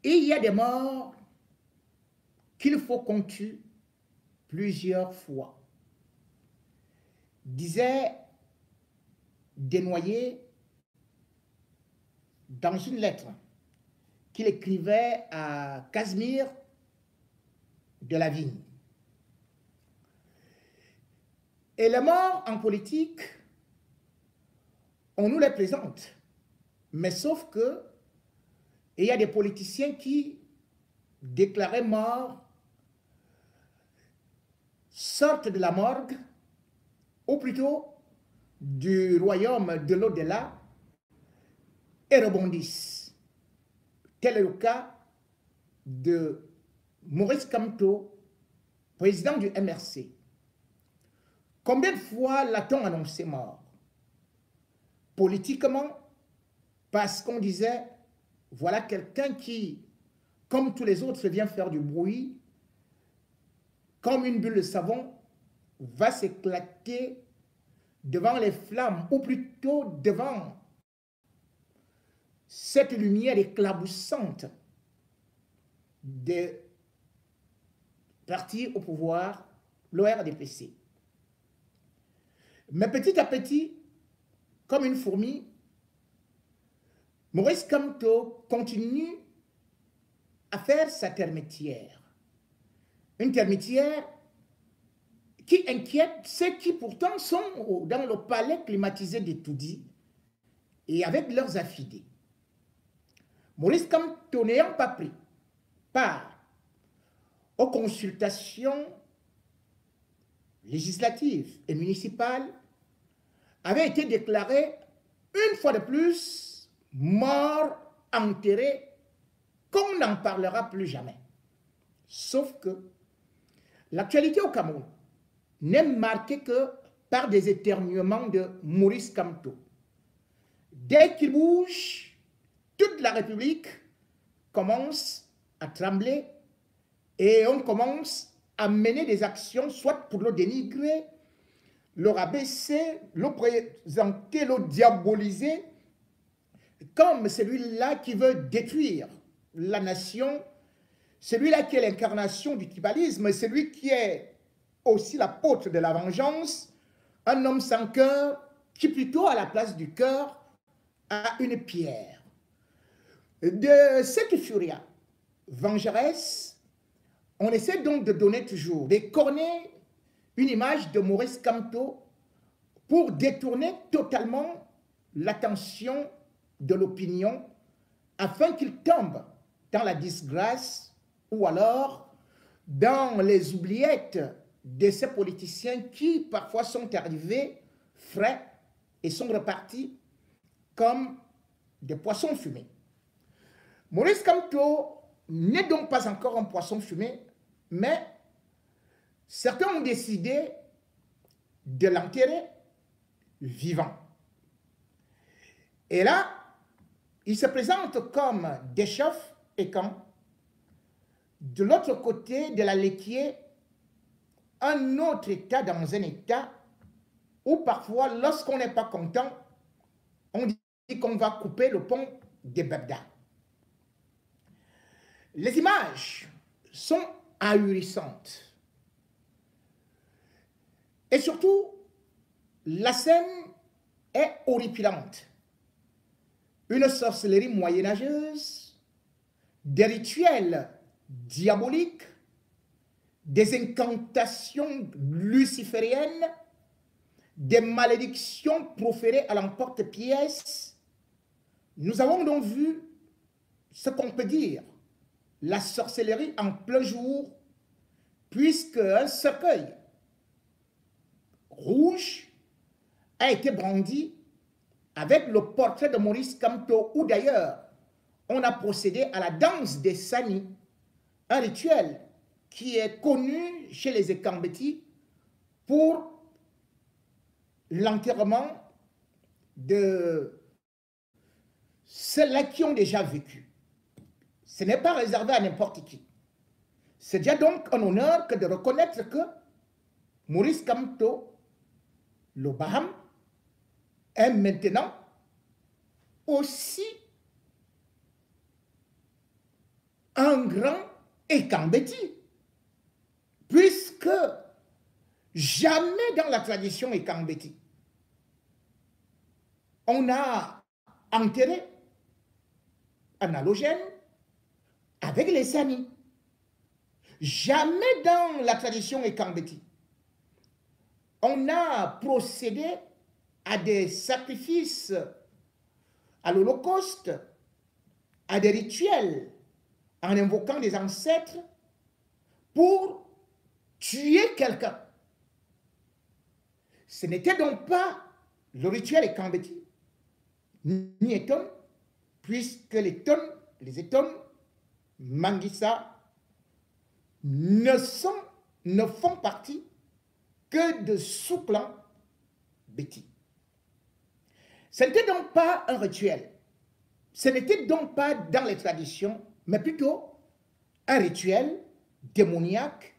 Et il y a des morts qu'il faut qu'on tue plusieurs fois. Disait Desnoyers dans une lettre qu'il écrivait à Casimir de la Vigne. Et les morts en politique, on nous les présente. Mais sauf que il y a des politiciens qui déclarés morts sortent de la morgue, ou plutôt du royaume de l'au-delà, et rebondissent. Tel est le cas de Maurice Kamto, président du MRC. Combien de fois l'a-t-on annoncé mort? Politiquement, parce qu'on disait, voilà quelqu'un qui, comme tous les autres, vient faire du bruit, comme une bulle de savon, va s'éclater devant les flammes, ou plutôt devant cette lumière éclaboussante des partis au pouvoir, l'ORDPC. Mais petit à petit, comme une fourmi, Maurice Kamto continue à faire sa termitière. Une termitière qui inquiète ceux qui pourtant sont dans le palais climatisé de Toudi et avec leurs affidés. Maurice Kamto n'ayant pas pris part aux consultations législatives et municipales avait été déclaré une fois de plus mort, enterré, qu'on n'en parlera plus jamais. Sauf que l'actualité au Cameroun n'est marquée que par des éternuements de Maurice Kamto. Dès qu'il bouge, toute la République commence à trembler et on commence à mener des actions, soit pour le dénigrer, le rabaisser, le présenter, le diaboliser, comme celui-là qui veut détruire la nation, celui-là qui est l'incarnation du tribalisme, celui qui est aussi l'apôtre de la vengeance, un homme sans cœur qui plutôt à la place du cœur a une pierre. De cette furia vengeresse, on essaie donc de donner toujours, de corner une image de Maurice Kamto pour détourner totalement l'attention de l'opinion afin qu'il tombe dans la disgrâce ou alors dans les oubliettes de ces politiciens qui parfois sont arrivés frais et sont repartis comme des poissons fumés. Maurice Kamto n'est donc pas encore un poisson fumé, mais certains ont décidé de l'enterrer vivant. Et là, il se présente comme Deschamps et Camp. De l'autre côté de la laitier, un autre État dans un État où parfois, lorsqu'on n'est pas content, on dit qu'on va couper le pont des Babda. Les images sont ahurissantes. Et surtout, la scène est horripilante. Une sorcellerie moyenâgeuse, des rituels diaboliques, des incantations lucifériennes, des malédictions proférées à l'emporte-pièce. Nous avons donc vu ce qu'on peut dire, la sorcellerie en plein jour, puisque un cercueil rouge a été brandi avec le portrait de Maurice Kamto, où d'ailleurs on a procédé à la danse des Sani, un rituel qui est connu chez les Ekambeti pour l'enterrement de ceux-là qui ont déjà vécu. Ce n'est pas réservé à n'importe qui. C'est déjà donc un honneur que de reconnaître que Maurice Kamto, le Baham, est maintenant aussi un grand Ekambeti, puisque jamais dans la tradition Ekambeti, on a enterré un halogène avec les Sani. Jamais dans la tradition Ekambeti, on a procédé à des sacrifices à l'Holocauste, à des rituels, en invoquant des ancêtres pour tuer quelqu'un. Ce n'était donc pas le rituel Ekambeti, ni Eton, puisque les Eton, Mangissa, ne font partie que de sous-clans Beti. Ce n'était donc pas un rituel. Ce n'était donc pas dans les traditions, mais plutôt un rituel démoniaque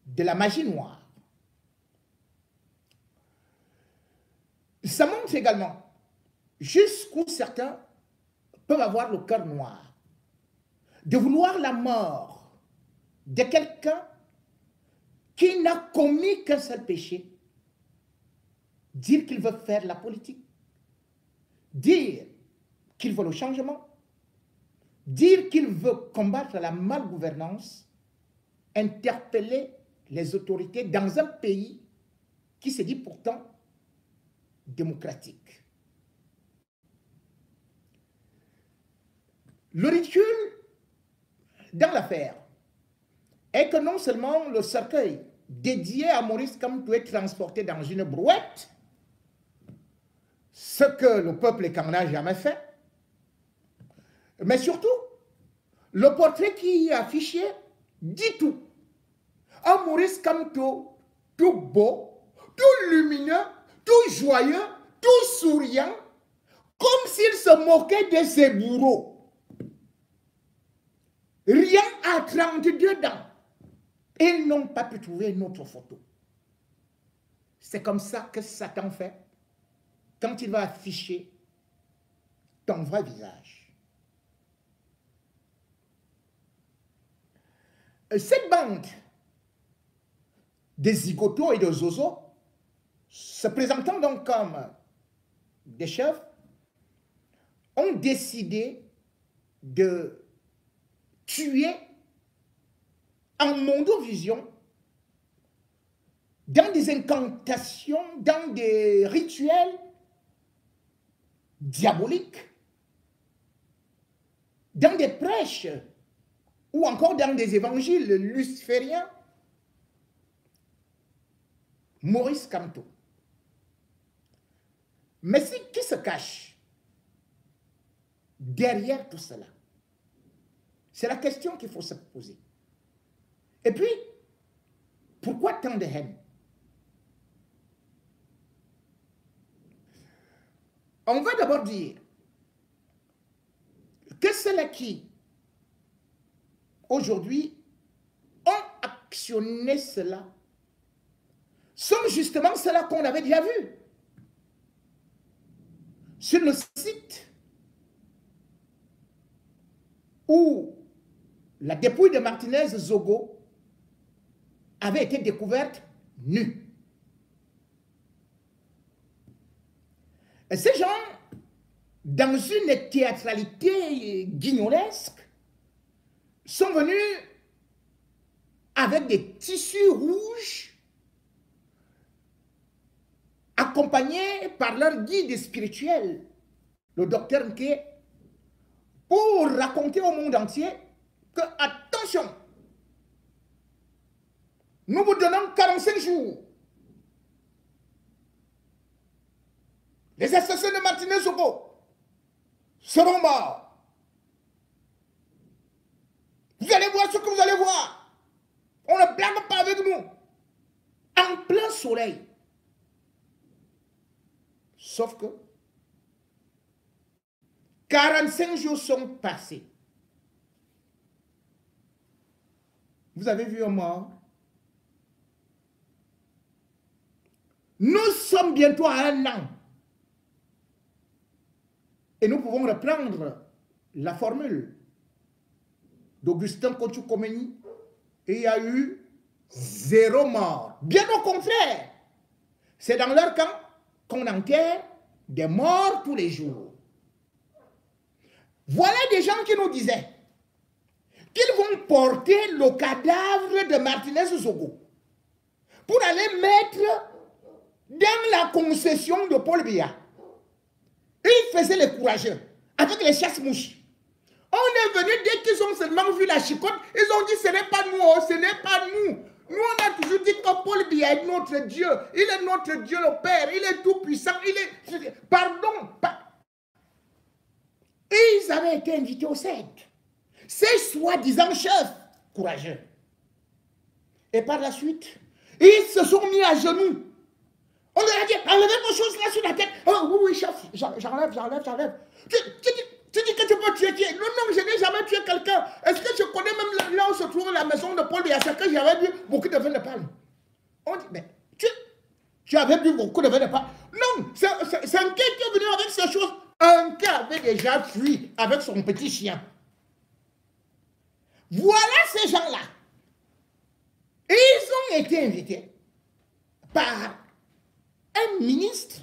de la magie noire. Ça montre également jusqu'où certains peuvent avoir le cœur noir, de vouloir la mort de quelqu'un qui n'a commis qu'un seul péché, dire qu'il veut faire la politique, dire qu'il veut le changement, dire qu'il veut combattre la malgouvernance, interpeller les autorités dans un pays qui se dit pourtant démocratique. Le ridicule dans l'affaire est que non seulement le cercueil dédié à Maurice Kamto est transporté dans une brouette, ce que le peuple Kang n'a jamais fait, mais surtout, le portrait qui est affiché dit tout. Un Maurice Kamto tout beau, tout lumineux, tout joyeux, tout souriant, comme s'il se moquait de ses bourreaux. Rien à 32 ans. Ils n'ont pas pu trouver une autre photo. C'est comme ça que Satan fait quand il va afficher ton vrai visage. Cette bande des zigotos et de zozo, se présentant donc comme des chefs, ont décidé de tuer en mondovision, dans des incantations, dans des rituels diaboliques, dans des prêches ou encore dans des évangiles lucifériens, Maurice Kamto. Mais qui se cache derrière tout cela? C'est la question qu'il faut se poser. Et puis, pourquoi tant de haine? On va d'abord dire que ceux-là qui, aujourd'hui, ont actionné cela, sont justement ceux-là qu'on avait déjà vus sur le site où la dépouille de Martinez Zogo avait été découverte nue. Et ces gens, dans une théâtralité guignolesque, sont venus avec des tissus rouges, accompagnés par leur guide spirituel, le docteur Nke, pour raconter au monde entier que, attention, nous vous donnons 45 jours. Les assassins de Martinez Zogo seront morts. Vous allez voir ce que vous allez voir. On ne blague pas avec nous. En plein soleil. Sauf que 45 jours sont passés. Vous avez vu un mort? Nous sommes bientôt à 1 an. Et nous pouvons reprendre la formule d'Augustin Kochoukomeni, il y a eu 0 mort. Bien au contraire, c'est dans leur camp qu'on enterre des morts tous les jours. Voilà des gens qui nous disaient qu'ils vont porter le cadavre de Martinez Zogo pour aller mettre dans la concession de Paul Biya. Ils faisaient les courageux avec les chasse-mouches. On est venu, dès qu'ils ont seulement vu la chicotte, ils ont dit ce n'est pas nous, ce n'est pas nous. Nous, on a toujours dit que Paul Biya est notre Dieu. Il est notre Dieu le Père. Il est tout puissant. Il est... Pardon. Ils avaient été invités au CED. Ces soi-disant chefs courageux. Et par la suite, ils se sont mis à genoux. On leur a dit, enlevez vos choses là sur la tête. Oh oui, chef, j'enlève. Tu dis que tu peux tuer qui? Non, je n'ai jamais tué quelqu'un. Est-ce que je connais même là où se trouve la maison de Paul Biya? C'est que j'avais bu beaucoup de vin de palme. On dit, mais tu avais bu beaucoup de vin de palme? Non, c'est un gars qui est venu avec ces choses. Un gars avait déjà fui avec son petit chien. Voilà ces gens-là. Ils ont été invités par un ministre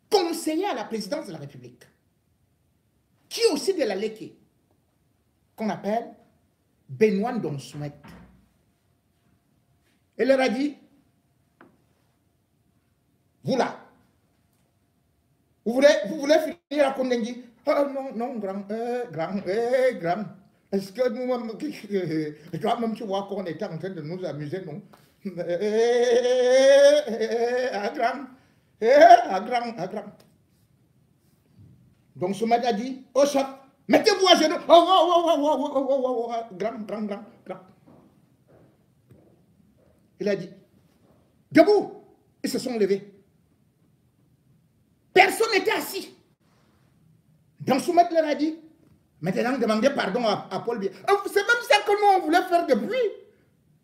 conseiller à la présidence de la République, qui est aussi de la Léké, qu'on appelle Benoît Donsoumet. Elle leur a dit, vous là, vous voulez finir la Kondengui? Oh non, grand. Est-ce que nous-mêmes, toi-même tu vois qu'on était en train de nous amuser, non? Grand. Donc ce matin a dit, oh chef, mettez-vous à genoux. Grand. Il a dit, debout. Ils se sont levés. Personne n'était assis. Donc ce matin leur a dit, maintenant demandez pardon à Paul Biya. C'est même ça que nous on voulait faire depuis.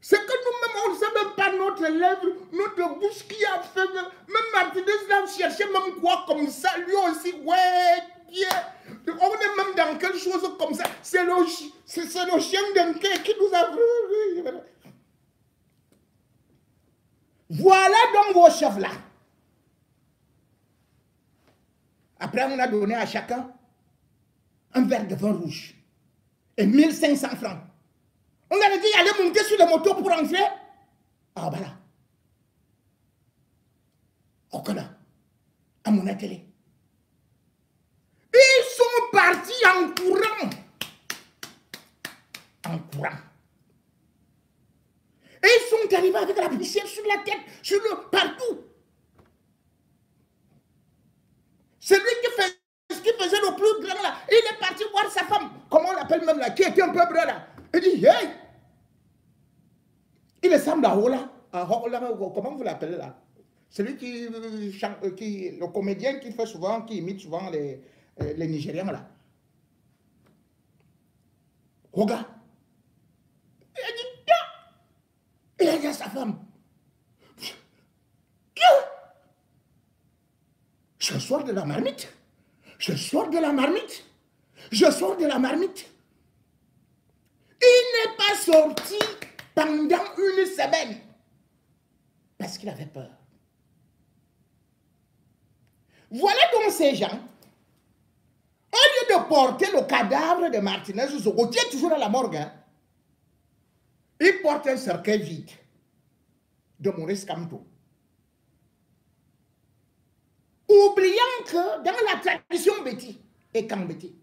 C'est que nous-mêmes, on ne sait même pas notre lèvre, notre bouche qui a fait. Même Martinez là cherchait même quoi comme ça. Lui aussi, ouais, yeah. On est même dans quelque chose comme ça. C'est le chien d'un quai qui nous a... Voilà donc vos chefs là. Après, on a donné à chacun un verre de vin rouge et 1500 francs. On a dit allez monter sur les motos pour entrer. Ah bah là. Okana, à mon atelier. Ils sont partis en courant. Et ils sont arrivés avec la poussière sur la tête, partout. Celui qui faisait le plus grand là, il est parti voir sa femme, comment on l'appelle même là, qui était un peu brun là. Il dit, hey! Il ressemble à Hola. Comment vous l'appelez là? Celui le comédien qui imite souvent les Nigériens là. Regarde. Il a dit, non! Il a dit à sa femme, je sors de la marmite. Il n'est pas sorti pendant une semaine parce qu'il avait peur. Voilà donc ces gens, au lieu de porter le cadavre de Martinez Zogo, qui est toujours à la morgue, hein, ils portent un cercueil vide de Maurice Kamto. Oubliant que dans la tradition Béti et Kambéti,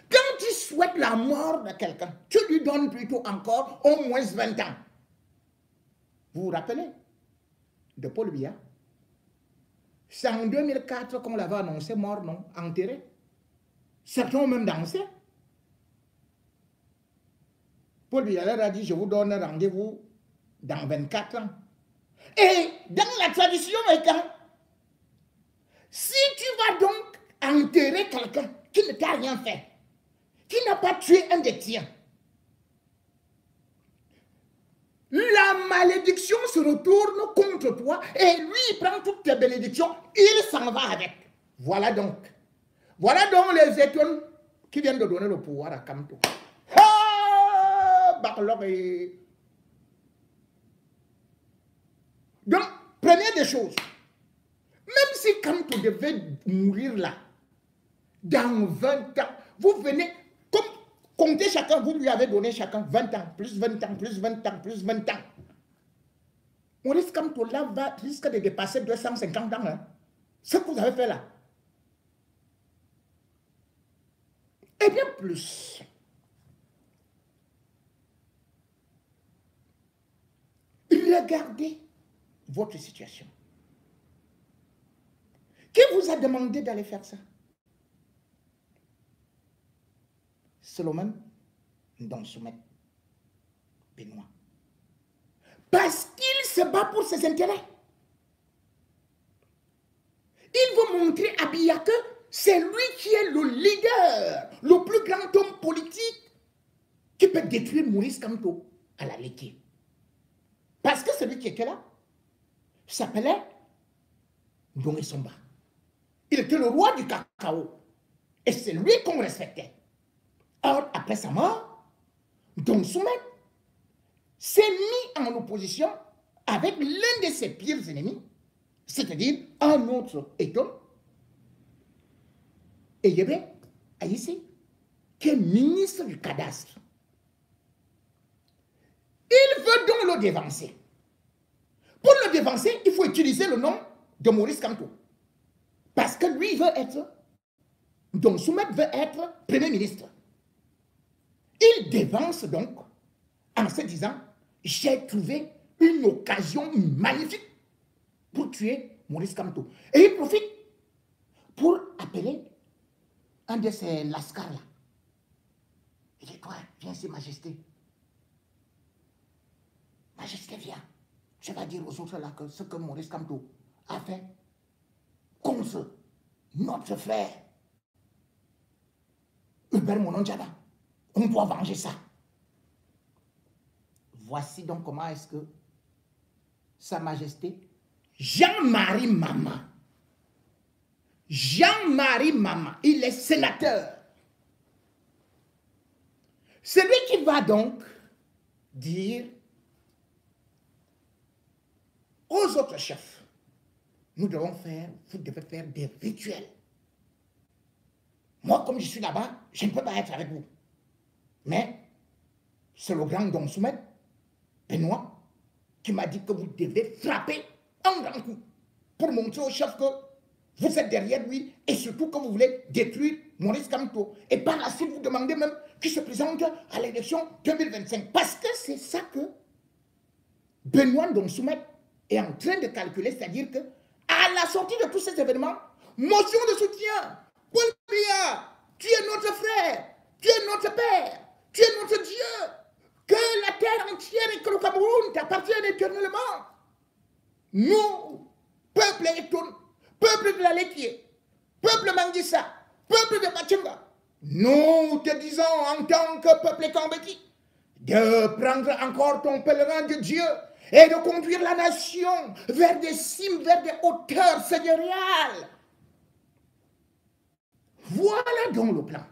quand tu souhaites la mort de quelqu'un, tu lui donnes plutôt encore au moins 20 ans. Vous vous rappelez de Paul Biya? C'est en 2004 qu'on l'avait annoncé mort, non? Enterré. Certains ont même dansé. Paul Biya leur a dit, je vous donne rendez-vous dans 24 ans. Et dans la tradition étant, si tu vas donc enterrer quelqu'un qui ne t'a rien fait, qui n'a pas tué un des tiens, la malédiction se retourne contre toi et lui, il prend toutes tes bénédictions, il s'en va avec. Voilà donc les étoiles qui viennent de donner le pouvoir à Kamto. Barlog et... Donc, première des choses, même si quand on devait mourir là, dans 20 ans, vous venez, comme comptez chacun, vous lui avez donné chacun 20 ans, plus 20 ans, plus 20 ans, plus 20 ans. Maurice Kamto là va risque de dépasser 250 ans. Hein. Ce que vous avez fait là. Et bien plus. Regardez votre situation. Qui vous a demandé d'aller faire ça? Solomon Ndong-Soumet Benoît. Parce qu'il se bat pour ses intérêts. Il veut montrer à Biya que c'est lui qui est le leader, le plus grand homme politique qui peut détruire Maurice Kamto à la Léké. Parce que celui qui était là s'appelait Ndong Somba. Il était le roi du cacao. Et c'est lui qu'on respectait. Or, après sa mort, Ndong-Soumet s'est mis en opposition avec l'un de ses pires ennemis, c'est-à-dire un autre Eton, Eyebe Aïssi, qui est ministre du cadastre. Il veut donc le dévancer. Pour le dévancer, il faut utiliser le nom de Maurice Kamto. Parce que lui veut être, Ndong-Soumet veut être Premier ministre. Il dévance donc en se disant, j'ai trouvé une occasion magnifique pour tuer Maurice Kamto. Et il profite pour appeler un de ses lascars là. Il dit, toi, viens ici, Majesté. Majesté, viens. Je vais dire aux autres là que ce que Maurice Kamto a fait contre notre frère Hubert Mononjaba. On doit venger ça. Voici donc comment est-ce que Sa Majesté Jean-Marie Mama, Jean-Marie Mama, il est sénateur. C'est lui qui va donc dire aux autres chefs, nous devons faire, vous devez faire des rituels. Moi, comme je suis là-bas, je ne peux pas être avec vous. Mais c'est le grand Ndong-Soumet Benoît qui m'a dit que vous devez frapper un grand coup pour montrer au chef que vous êtes derrière lui et surtout que vous voulez détruire Maurice Kamto. Et par la suite, vous demandez même qu'il se présente à l'élection 2025. Parce que c'est ça que Benoît Ndong-Soumet est en train de calculer, c'est-à-dire que à la sortie de tous ces événements, motion de soutien, Paul Biya, tu es notre frère, tu es notre père, tu es notre Dieu, que la terre entière et que le Cameroun t'appartiennent éternellement. Nous, peuple Eton, peuple de la Léquier, peuple Manguissa, peuple de Bachenga, nous te disons en tant que peuple Kambeki de prendre encore ton pèlerin de Dieu et de conduire la nation vers des cimes, vers des hauteurs seigneuriales. Voilà donc le plan.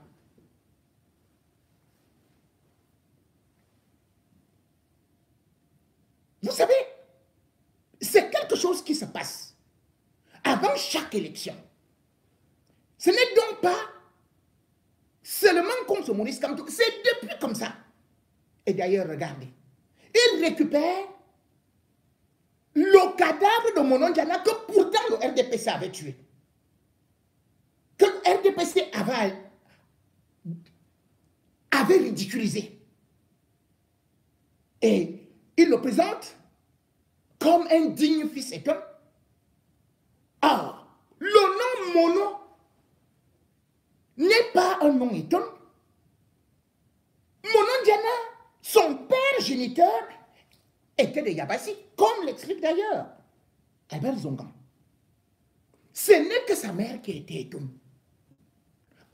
Vous savez, c'est quelque chose qui se passe avant chaque élection. Ce n'est donc pas seulement contre Maurice Kamto, c'est depuis comme ça. Et d'ailleurs, regardez, il récupère le cadavre de Mononjana que pourtant le RDPC avait tué. Que le RDPC avait ridiculisé. Et il le présente comme un digne fils éton. Or, le nom Mono n'est pas un nom éton. Mononjana, son père géniteur, était de Yabassi, comme l'explique d'ailleurs Albert Zongan. Ce n'est que sa mère qui était éton.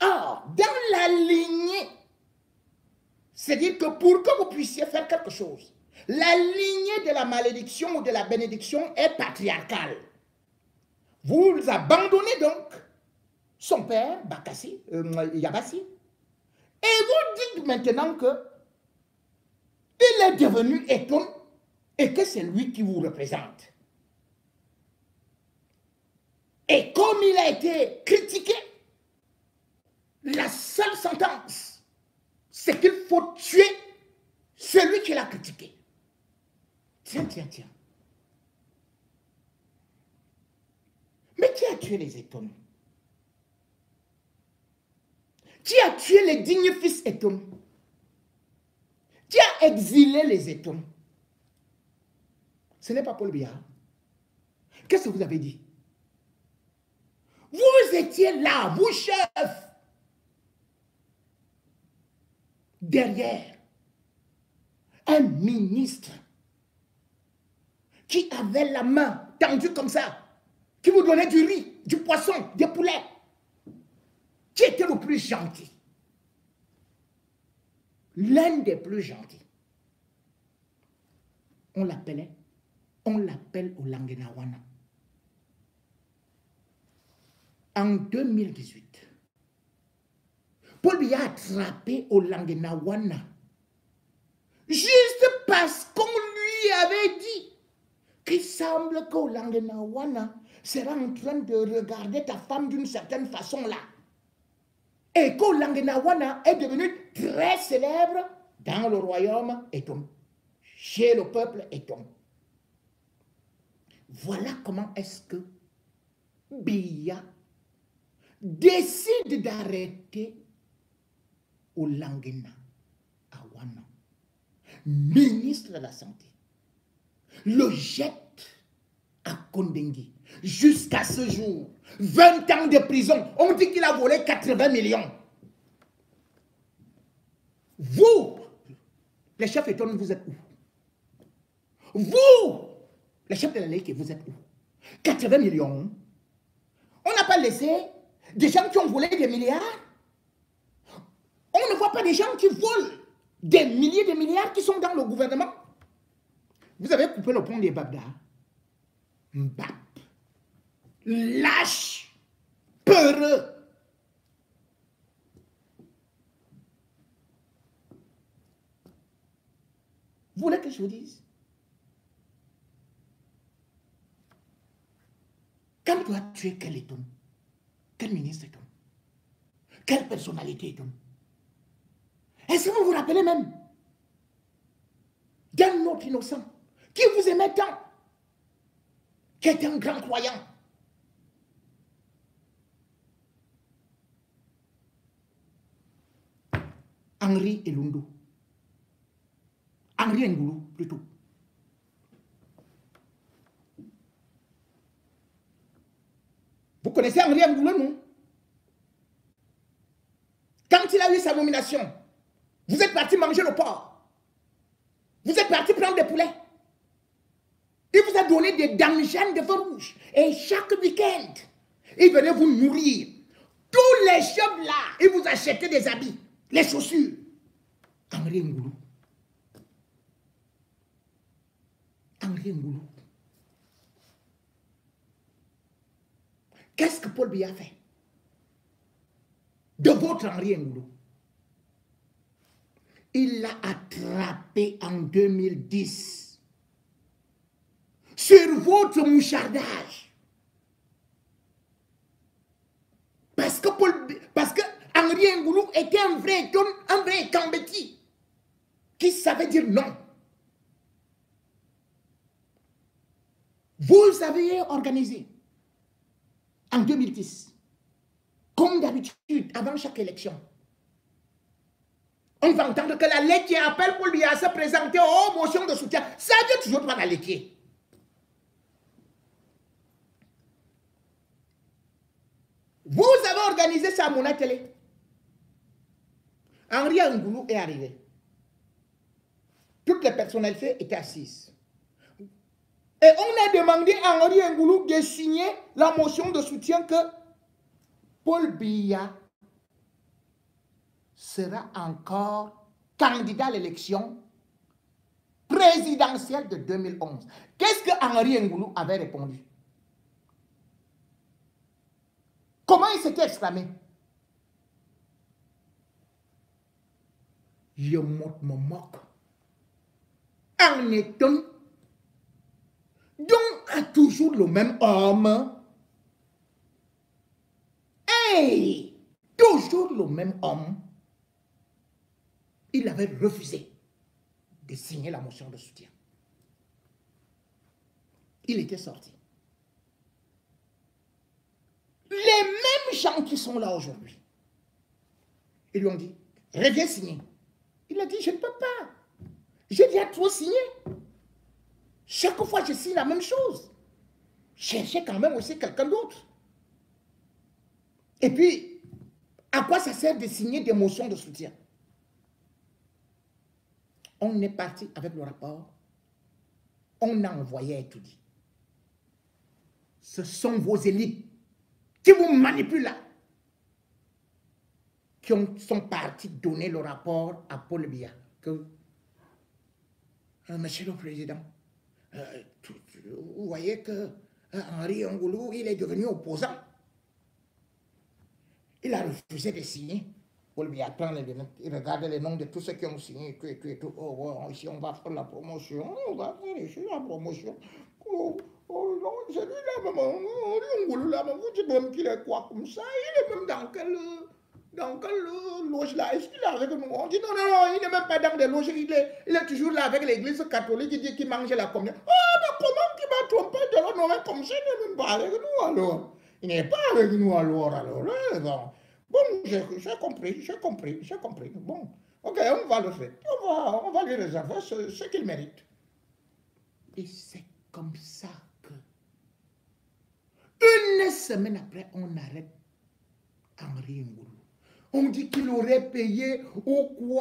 Or, dans la lignée, c'est-à-dire que pour que vous puissiez faire quelque chose, la lignée de la malédiction ou de la bénédiction est patriarcale. Vous abandonnez donc son père, Yabassi, et vous dites maintenant que il est devenu étonné et que c'est lui qui vous représente. Et comme il a été critiqué, la seule sentence, c'est qu'il faut tuer celui qui l'a critiqué. Tiens. Mais qui a tué les Étones? Qui a tué les dignes fils Étones? Qui a exilé les Étones? Ce n'est pas Paul Biya. Qu'est-ce que vous avez dit? Vous étiez là, vous chef, derrière un ministre qui avait la main tendue comme ça, qui vous donnait du riz, du poisson, des poulets, qui était le plus gentil. L'un des plus gentils. On l'appelle Olangenawana. En 2018, Paul Biya a attrapé Olangenawana juste parce qu'on lui avait dit qu'il semble qu'Olangenawana sera en train de regarder ta femme d'une certaine façon là. Et qu'Olangenawana est devenu très célèbre dans le royaume Etom, chez le peuple Etom. Voilà comment est-ce que Biya décide d'arrêter Olangenawana, ministre de la Santé, le jette à Kondengi. Jusqu'à ce jour, 20 ans de prison, on dit qu'il a volé 80 millions. Vous, les chefs étonnants, vous êtes où? Vous, les chefs de la Ligue, vous êtes où? 80 millions. On n'a pas laissé des gens qui ont volé des milliards. On ne voit pas des gens qui volent des milliers de milliards qui sont dans le gouvernement. Vous avez coupé le pont des Babda. Mbap. Lâche. Peureux. Vous voulez que je vous dise? Quand tu as tué quel Éton? Quel ministre Éton? Quelle personnalité Éton? Est-ce que vous vous rappelez même d'un autre innocent qui vous aimait tant, qui était un grand croyant? Henri Elundu. Henri Ngoulou, plutôt. Vous connaissez Henri Ngoulou, non? Quand il a eu sa nomination, vous êtes parti manger le porc. Vous êtes parti prendre des poulets. Il vous a donné des damjans de vin rouge. Et chaque week-end, il venait vous nourrir. Tous les chefs là, il vous achetait des habits, les chaussures. Henri Ngoulou. Henri Ngoulou. Qu'est-ce que Paul Biya a fait de votre Henri Ngoulou? Il l'a attrapé en 2010 sur votre mouchardage. Parce que Henri Ngoulou était un vrai Kambeti qui savait dire non. Vous avez organisé en 2010, comme d'habitude, avant chaque élection, on va entendre que la laitier appelle Paul Biya à se présenter aux motions de soutien. Ça vient toujours par la laitier. Vous avez organisé ça à mon télé. Henri Ngoulou est arrivé. Toutes les personnalités étaient assises. Et on a demandé à Henri Ngoulou de signer la motion de soutien que Paul Biya sera encore candidat à l'élection présidentielle de 2011. Qu'est-ce que Henri Ngoulou avait répondu? Comment il s'était exclamé? Je me moque. en est un dont a toujours le même homme. Hey, toujours le même homme. Il avait refusé de signer la motion de soutien. Il était sorti. Les mêmes gens qui sont là aujourd'hui, ils lui ont dit, reviens signer. Il a dit, je ne peux pas. J'ai déjà trop signé. Chaque fois, je signe la même chose. Cherchez quand même aussi quelqu'un d'autre. Et puis, à quoi ça sert de signer des motions de soutien? On est parti avec le rapport. On a envoyé étudier. Ce sont vos élites qui vous manipulent là, qui sont partis donner le rapport à Paul Biya. Que, Monsieur le Président, vous voyez que Henri Ngoulou, il est devenu opposant. Il a refusé de signer. Paul Biya prend il regarde les noms de tous ceux qui ont signé. Tout. Oh, ici, on va faire la promotion. On va faire ici la promotion. Oh non, celui-là, maman, Henri Ngoulou, là, vous dites même qu'il est quoi comme ça? Il est même dans quelle loge là? Est-ce qu'il est avec nous? On dit non, il n'est même pas dans des loges. Il est toujours là avec l'église catholique. Il dit qu'il mange la communion. Ah, mais comment qu'il va tromper de l'homme comme ça? Il n'est même pas avec nous alors. Il n'est pas avec nous alors. Bon, j'ai compris. Bon, ok, on va le faire. On va lui réserver ce qu'il mérite. Et c'est comme ça que, une semaine après, on arrête Henri Ngoulou. On dit qu'il aurait payé aux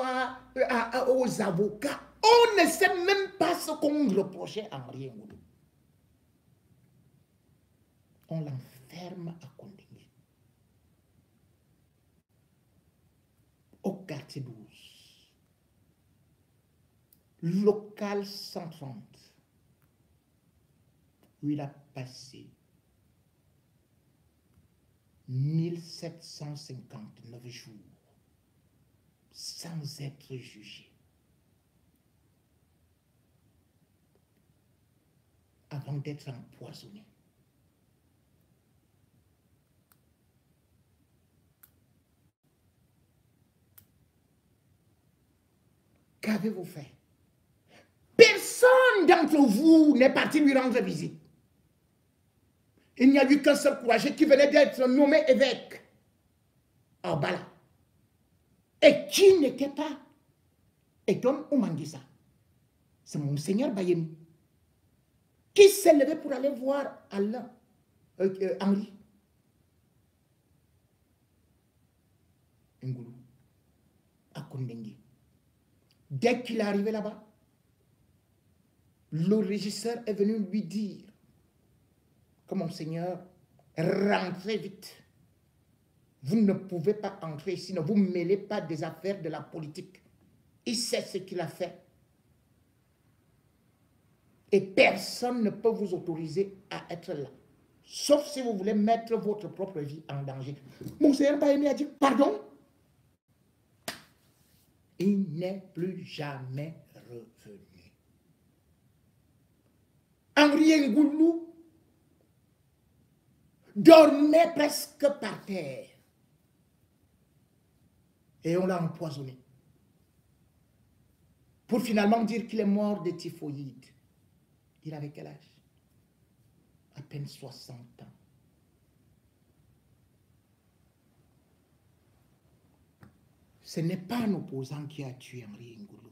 avocats. On ne sait même pas ce qu'on reprochait à Henri Ngoulou. On l'enferme à Kondengui, au quartier 12, local 130, où il a passé 1759 jours sans être jugé, avant d'être empoisonné. Qu'avez-vous fait? Personne d'entre vous n'est parti lui rendre visite. Il n'y a eu qu'un seul courageux qui venait d'être nommé évêque à Bala. Et qui n'était pas Edom Oumangisa. C'est Monseigneur Bayemi qui s'est levé pour aller voir Alain, Henri Ngoulou à Kondengui. Dès qu'il est arrivé là-bas, le régisseur est venu lui dire que Monseigneur, rentrez vite. Vous ne pouvez pas entrer ici, ne vous mêlez pas des affaires de la politique. Il sait ce qu'il a fait. Et personne ne peut vous autoriser à être là. Sauf si vous voulez mettre votre propre vie en danger. Monseigneur Bayemi a dit, pardon. Il n'est plus jamais revenu. Henri Ngoulou dormait presque par terre. Et on l'a empoisonné. Pour finalement dire qu'il est mort de typhoïde. Il avait quel âge? À peine 60 ans. Ce n'est pas un opposant qui a tué Henri Ngoulou.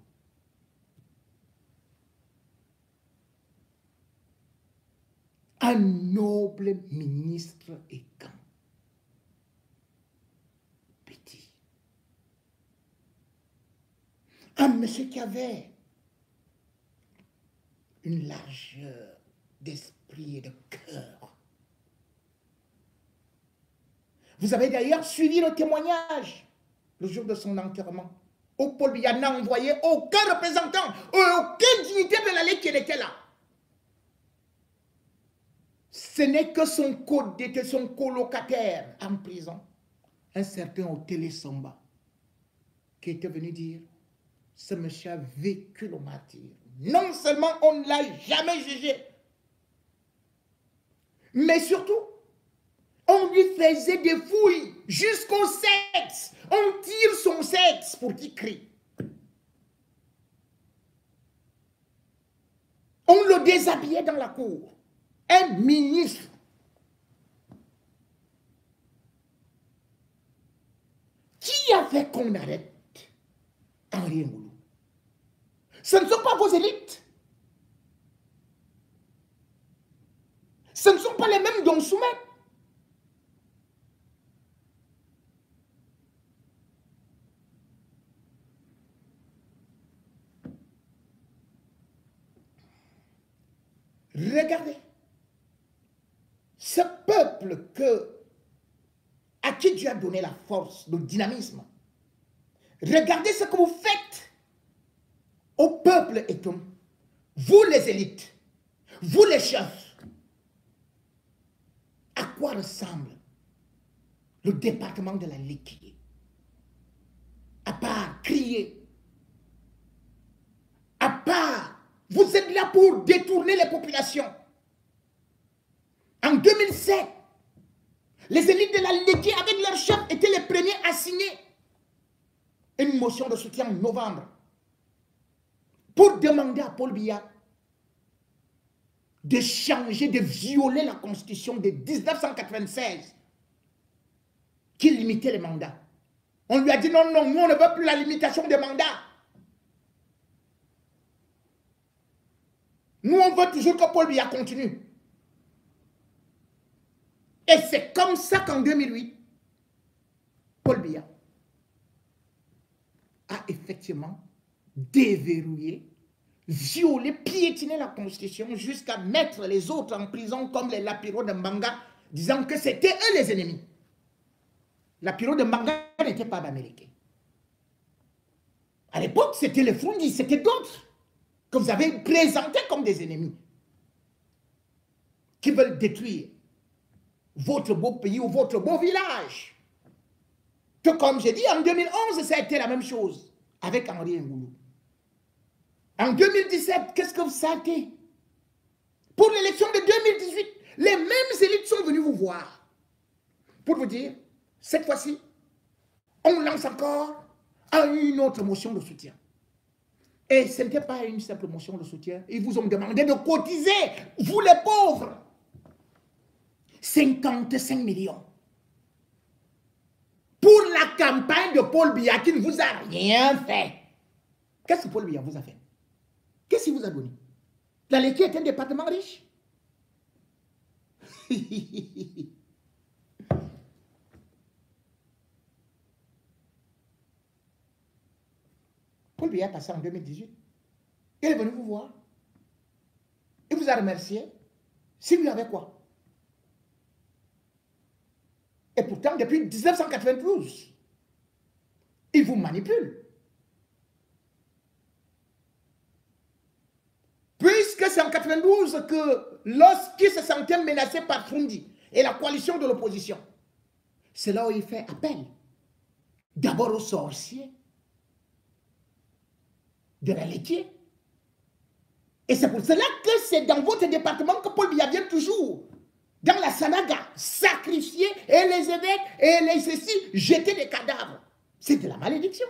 Un noble ministre et quand petit. Un monsieur qui avait une largeur d'esprit et de cœur. Vous avez d'ailleurs suivi le témoignage le jour de son enterrement. Au Paul Biya n'a envoyé aucun représentant, aucune dignité de la Ligue qui était là. Ce n'est que son colocataire en prison, un certain Otélé Samba, qui était venu dire, ce monsieur a vécu le martyr Non seulement on ne l'a jamais jugé, mais surtout, on lui faisait des fouilles jusqu'au sexe. On tire son sexe pour qu'il crie. On le déshabillait dans la cour. Un ministre. Qui a fait qu'on arrête Henri Ngoulou? Ce ne sont pas vos élites. Ce ne sont pas les mêmes dont soumet. Regardez, ce peuple à qui Dieu a donné la force, le dynamisme. Regardez ce que vous faites au peuple éton. Vous les élites, vous les chefs. À quoi ressemble le département de la liquidité? À part crier, à part, vous êtes là pour détourner les populations. En 2007, les élites de la Ligue avec leur chef étaient les premiers à signer une motion de soutien en novembre pour demander à Paul Biya de changer, de violer la constitution de 1996 qui limitait les mandats. On lui a dit non, non, nous on ne veut plus la limitation des mandats. Nous on veut toujours que Paul Biya continue. Et c'est comme ça qu'en 2008, Paul Biya a effectivement déverrouillé, violé, piétiné la Constitution jusqu'à mettre les autres en prison comme les Lapiro de Mbanga, disant que c'était eux les ennemis. Lapiro de Mbanga n'était pas américain. À l'époque, c'était les Fundis, c'était d'autres que vous avez présentés comme des ennemis qui veulent détruire votre beau pays ou votre beau village. Que comme j'ai dit, en 2011, ça a été la même chose avec Henri Ngoulou. En 2017, qu'est-ce que ça a été? Pour l'élection de 2018, les mêmes élites sont venues vous voir pour vous dire, cette fois-ci, on lance encore une autre motion de soutien. Et ce n'était pas une simple motion de soutien. Ils vous ont demandé de cotiser, vous les pauvres, 55 millions. Pour la campagne de Paul Biya qui ne vous a rien fait. Qu'est-ce que Paul Biya vous a fait? Qu'est-ce qu'il vous a donné? La Léki est un département riche. Paul Biya est passé en 2018. Il est venu vous voir. Il vous a remercié. S'il lui avait quoi? Et pourtant, depuis 1992, il vous manipule. Puisque c'est en 1992 que lorsqu'il se sentait menacé par Fundi et la coalition de l'opposition, c'est là où il fait appel. D'abord aux sorciers de la laitier. Et c'est pour cela que c'est dans votre département que Paul Biya vient toujours dans la Sanaga, sacrifier et les évêques et les ceci, jeter des cadavres. C'est de la malédiction.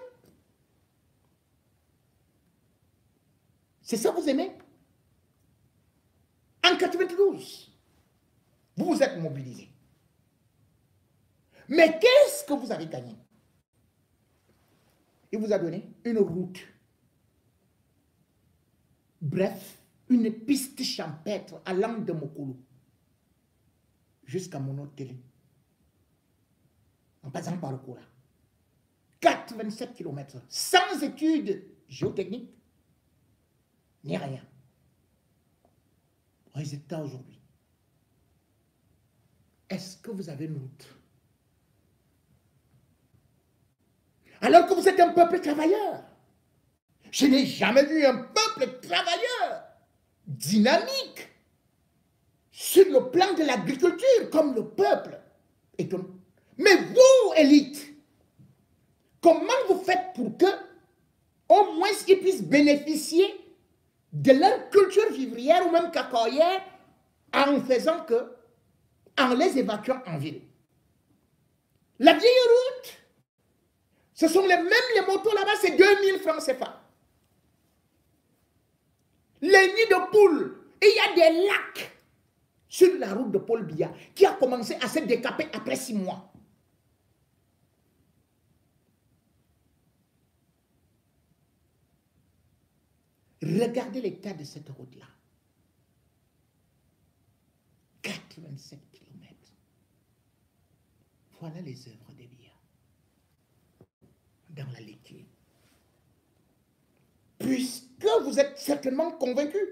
C'est ça que vous aimez? En 92, vous vous êtes mobilisés. Mais qu'est-ce que vous avez gagné? Il vous a donné une route. Bref, une piste champêtre allant de Mokolo jusqu'à Mono Télé, en passant par le Koura. 87 km, sans études géotechniques, ni rien. Résultat aujourd'hui. Est-ce que vous avez une route? Alors que vous êtes un peuple travailleur. Je n'ai jamais vu un peuple travailleur, dynamique, sur le plan de l'agriculture, comme le peuple. Mais vous, élite, comment vous faites pour que, au moins, ils puissent bénéficier de leur culture vivrière ou même cacaoyère en faisant que, en les évacuant en ville. La vieille route, ce sont les motos là-bas, c'est 2000 francs CFA. Les nids de poules, et il y a des lacs sur la route de Paul Biya qui a commencé à se décaper après 6 mois. Regardez l'état de cette route-là. 87 km. Voilà les œuvres de Biya dans la Léquier. Puisque vous êtes certainement convaincus,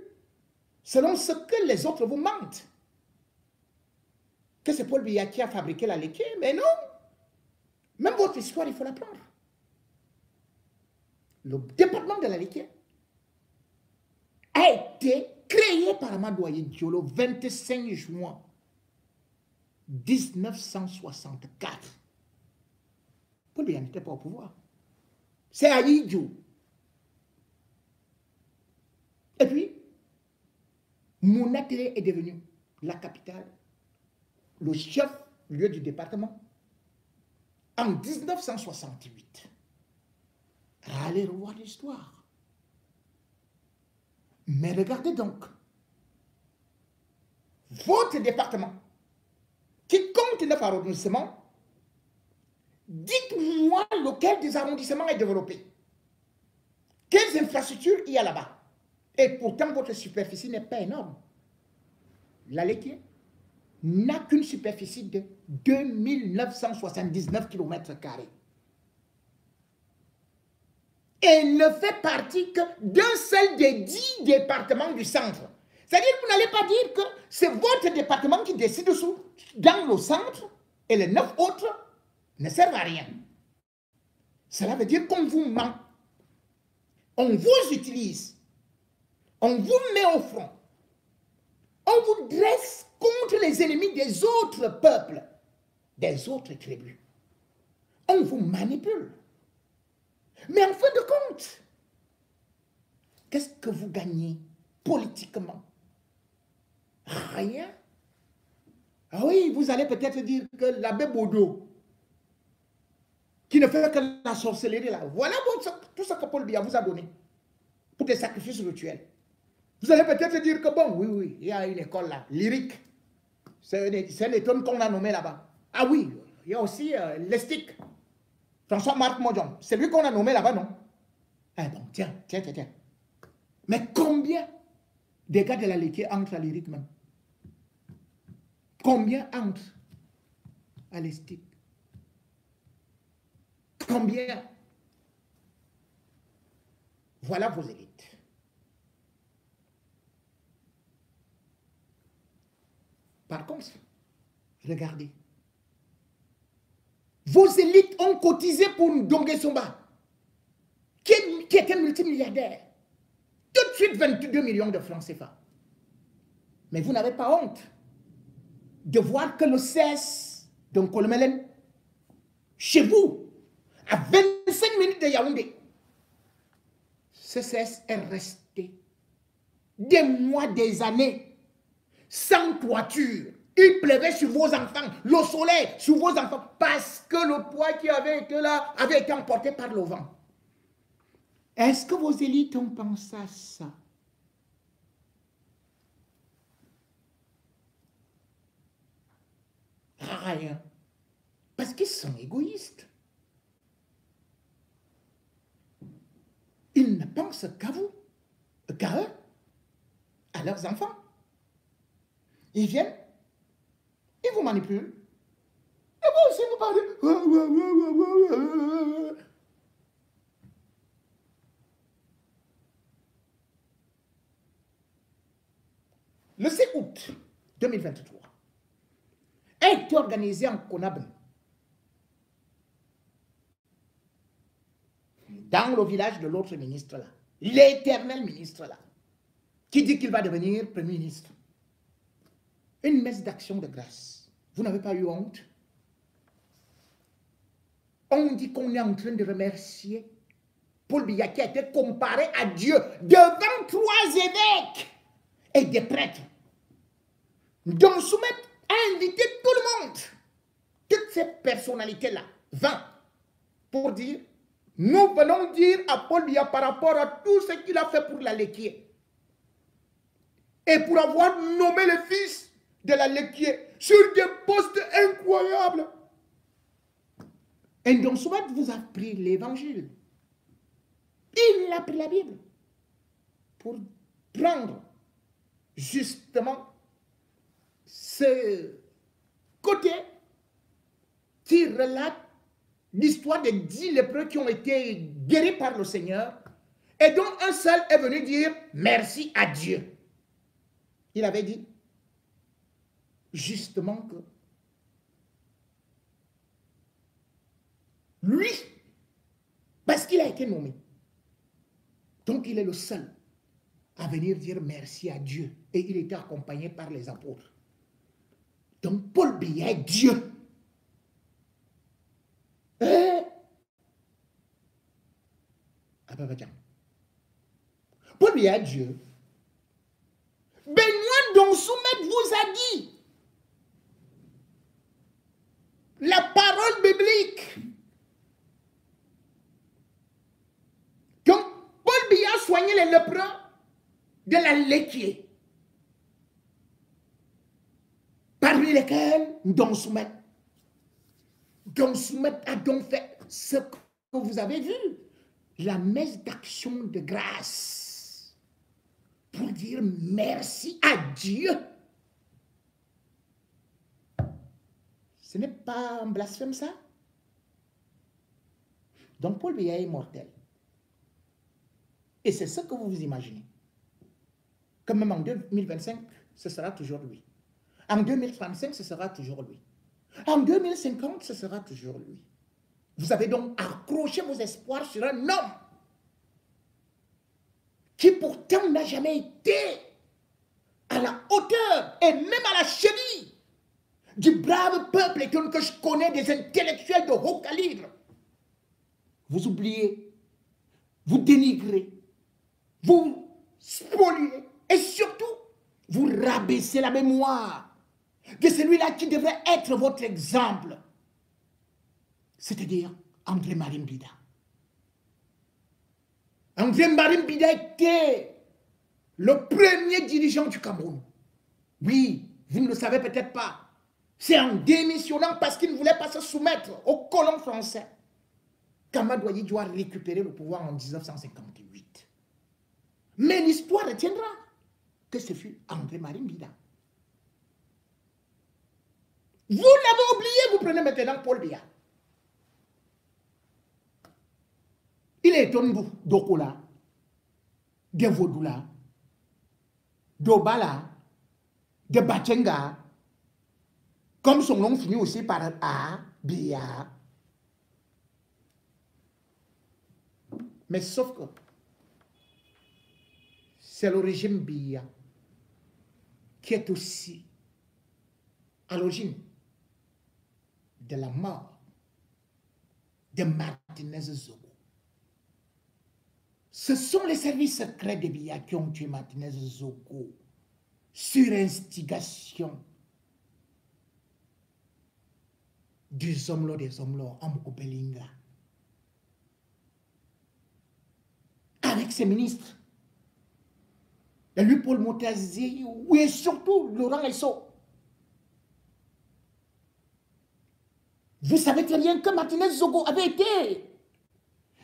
selon ce que les autres vous mentent, que c'est Paul Biya qui a fabriqué la Léquier, mais non. Même votre histoire, il faut l'apprendre. Le département de la Léquier a été créé par Amadouaye Diolo le 25 juin 1964. Paul Biya n'était pas au pouvoir. C'est Aïdjou. Et puis, Mounatere est devenu la capitale, le chef-lieu du département, en 1968. Allez revoir l'histoire. Mais regardez donc, votre département, qui compte 9 arrondissements, dites-moi lequel des arrondissements est développé. Quelles infrastructures il y a là-bas? Et pourtant, votre superficie n'est pas énorme. La Léquier n'a qu'une superficie de 2979 km². Et ne fait partie que d'un seul des 10 départements du centre. C'est-à-dire que vous n'allez pas dire que c'est votre département qui décide dans le centre et les 9 autres ne servent à rien. Cela veut dire qu'on vous ment. On vous utilise. On vous met au front. On vous dresse contre les ennemis des autres peuples, des autres tribus. On vous manipule. Mais en fin de compte, qu'est-ce que vous gagnez politiquement? Rien. Ah oui, vous allez peut-être dire que l'abbé Bodo, qui ne fait que la sorcellerie là, voilà tout ce que Paul Biya vous a donné pour des sacrifices rituels. Vous allez peut-être dire que bon, oui, il y a une école là, lyrique. C'est un étonne qu'on a nommé là-bas. Ah oui, il y a aussi l'Estique. François-Marc Modjon, c'est lui qu'on a nommé là-bas, non? Ah bon, tiens. Mais combien des gars de la Léquier entrent à lyrique même? Combien entrent à l'Estique? Combien? Voilà vos élites. Par contre, regardez. Vos élites ont cotisé pour Ndongue Somba, qui était multimilliardaire. Tout de suite 22 millions de francs CFA. Mais vous n'avez pas honte de voir que le CS de Nkolomelen, chez vous, à 25 minutes de Yaoundé, ce CS est resté des mois, des années, sans toiture. Il pleuvait sur vos enfants, le soleil sur vos enfants, parce que le poids qui avait été là avait été emporté par le vent. Est-ce que vos élites ont pensé à ça? Rien. Parce qu'ils sont égoïstes. Ils ne pensent qu'à vous, qu'à eux, à leurs enfants. Ils viennent, ils vous manipulent. Et vous aussi, vous parlez. Le 6 août 2023 a été organisé en Konabn, dans le village de l'autre ministre là, l'éternel ministre là, qui dit qu'il va devenir premier ministre. Une messe d'action de grâce. Vous n'avez pas eu honte? On dit qu'on est en train de remercier Paul Biya qui a été comparé à Dieu devant 3 évêques et des prêtres. Donc Soumet a invité tout le monde, toutes ces personnalités-là, 20, pour dire, nous venons dire à Paul Biya par rapport à tout ce qu'il a fait pour la Léquier. Et pour avoir nommé le fils de la Léquier sur des postes incroyables. Et donc Soumet vous a pris l'évangile. Il a pris la Bible pour prendre justement ce côté qui relate l'histoire des 10 lépreux qui ont été guéris par le Seigneur et dont un seul est venu dire merci à Dieu. Il avait dit justement que lui, parce qu'il a été nommé, donc il est le seul à venir dire merci à Dieu. Et il était accompagné par les apôtres. Donc Paul Biya est Dieu. Paul Biya est Dieu. Benoît Donsoumet vous a dit la parole biblique. Donc Paul Biya a soigné les lépreux de la Léquier, parmi lesquels Donsoumet. Donsoumet a donc fait ce que vous avez vu, la messe d'action de grâce, pour dire merci à Dieu. Ce n'est pas un blasphème ça? Donc Paul Biya est mortel. Et c'est ce que vous vous imaginez. Que même en 2025, ce sera toujours lui. En 2035, ce sera toujours lui. En 2050, ce sera toujours lui. Vous avez donc accroché vos espoirs sur un homme qui pourtant n'a jamais été à la hauteur et même à la cheville du brave peuple que je connais, des intellectuels de haut calibre. Vous oubliez, vous dénigrez, vous spoliez et surtout, vous rabaissez la mémoire de celui-là qui devrait être votre exemple, c'est-à-dire André-Marie Mbida. André-Marie Mbida était le premier dirigeant du Cameroun. Oui, vous ne le savez peut-être pas. C'est en démissionnant parce qu'il ne voulait pas se soumettre aux colons français qu'Amadou doit récupérer le pouvoir en 1958. Mais l'histoire retiendra que ce fut André-Marie Mbida. Vous l'avez oublié, vous prenez maintenant Paul Biya. Il est Tonbu, Dokola, de Vodula, d'Obala, de Bachenga, comme son nom finit aussi par A, Biya. Mais sauf que c'est le régime Biya qui est aussi à l'origine de la mort de Martinez Zogo. Ce sont les services secrets de Biya qui ont tué Martinez Zogo sur instigation du Zomlo des Zomlo, Amoko Belinga, avec ses ministres, de lui Paul Moutazi, oui, et surtout Laurent Esso. Vous savez très bien que Martinez Zogo avait été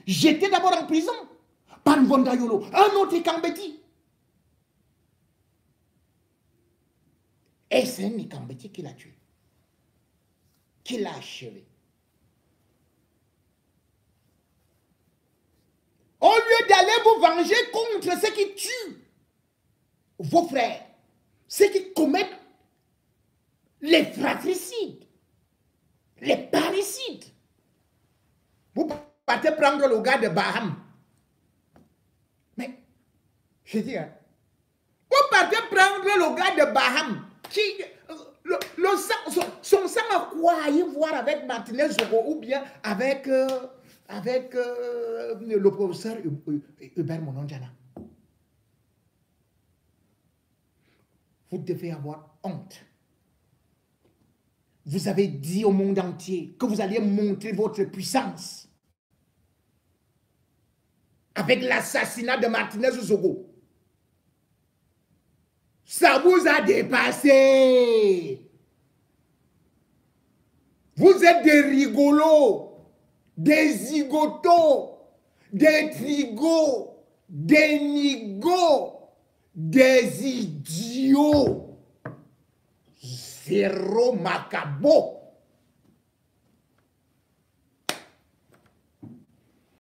jeté d'abord en prison par Vondayolo, un autre Ikambeti. Et c'est un Ikambeti qui l'a tué, qui l'a achevé. Au lieu d'aller vous venger contre ceux qui tuent vos frères, ceux qui commettent les fratricides, les parricides, vous partez prendre le gars de Baham. Mais, je dis, hein, vous partez prendre le gars de Baham, qui, son sang a quoi à y voir avec Martinez Zogo ou bien avec avec le professeur Hubert Mononjana. Vous devez avoir honte. Vous avez dit au monde entier que vous alliez montrer votre puissance. Avec l'assassinat de Martinez Zogo. Ça vous a dépassé. Vous êtes des rigolos, des zigotos, des trigots, des nigauds, des idiots. Zéro macabo.